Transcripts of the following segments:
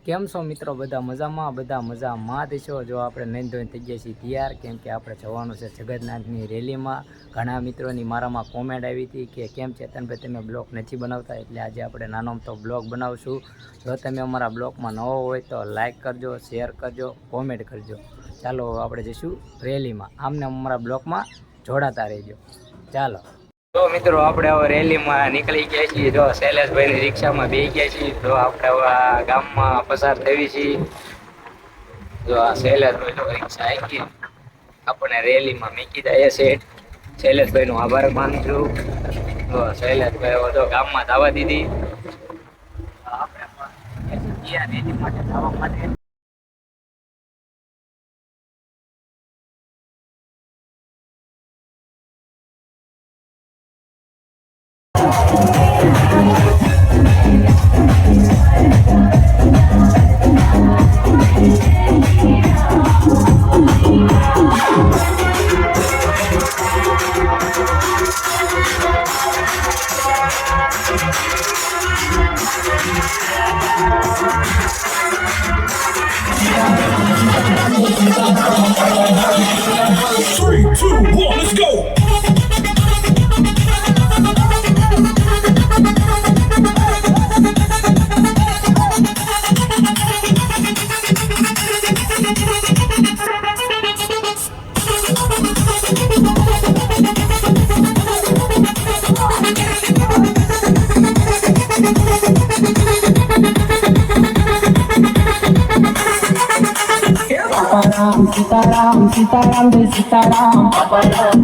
કેમ છો મિત્રો? બધા મજામાં દેશો। જો આપણે નહીં ધોઈને થઈ ગયા છીએ તૈયાર, કેમ કે આપણે જવાનું છે જગન્નાથની રેલીમાં। ઘણા મિત્રોની મારામાં કોમેન્ટ આવી હતી કે કેમ ચેતનભાઈ તમે બ્લોગ નથી બનાવતા, એટલે આજે આપણે નાનો તો બ્લોગ બનાવશું। જો તમે અમારા બ્લોગમાં નવો હોય તો લાઈક કરજો, શેર કરજો, કોમેન્ટ કરજો। ચાલો આપણે જઈશું રેલીમાં, આમને અમારા બ્લોગમાં જોડાતા રહેજો। ચાલો તો મિત્રો આપણે હવે રેલીમાં નીકળી ગયા છીએ। જો શૈલેષભાઈની રિક્ષામાં બેસી ગયા છીએ। તો આપણે હવે ગામમાં પસાર થવી છીએ। જો આ શૈલેષભાઈ તો રિક્ષા આવી આપણે રેલીમાં મૂકી જાય છે। શૈલેષભાઈનો આભાર માનું છું। તો શૈલેષભાઈ હવે તો ગામમાં જવા દીધી। આપણે રેલી માટે જવા માટે सीताराम सीताराम जय सीताराम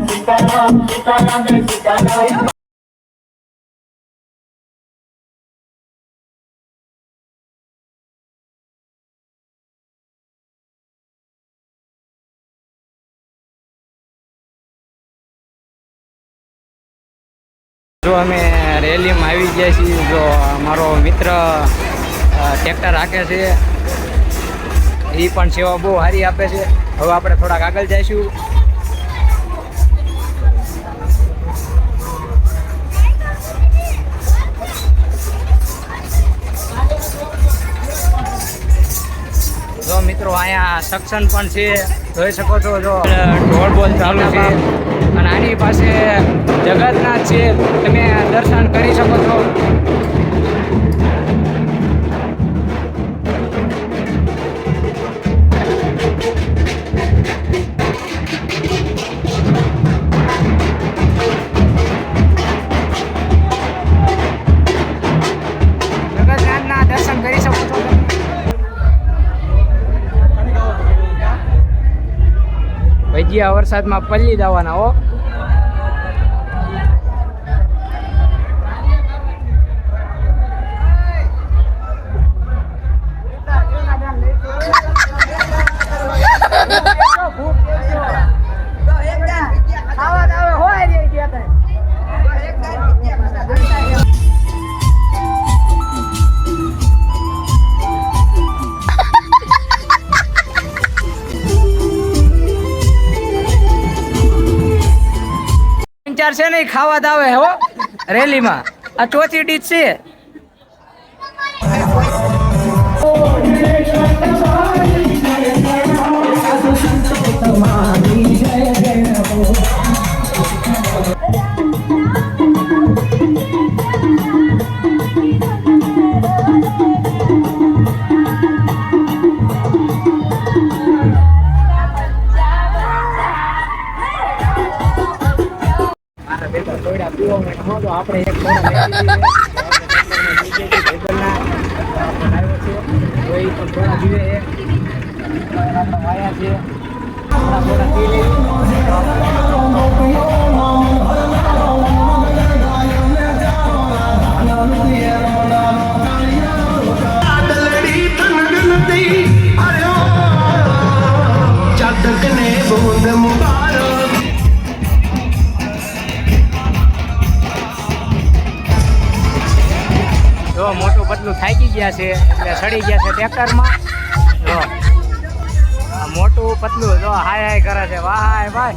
सीताराम सीताराम जय सीताराम। જો અમે રેલીમાં આવી ગયા છીએ। જો મારો મિત્ર ટ્રેક્ટર રાખે છે, એ પણ સેવા બહુ સારી આપે છે। હવે આપણે થોડાક આગળ જઈશું। જો મિત્રો અહીંયા સક્ષન પણ છે, જોઈ શકો છો। જો ઢોલ બોલ ચાલુ છે અને આની પાસે જગન્નાથ છે, તમે દર્શન કરી શકો છો। જગન્નાથના દર્શન કરી શકો છો તમે। ભજીયા વરસાદમાં પલ્લી જવાના હો। ચાર છે નહીં ખાવા જ આવે હો રેલીમાં। આ ચોથી ડીશ છે। આપણે એક થોડા પીવે વાયા છે, થોડા પી લઈએ। જો મોટું પતલું થાકી ગયા છે એટલે સડી ગયા છે ટ્રેક્ટરમાં। જો મોટું પતલું જો હાય હાય કરે છે, વાહ ભાઈ।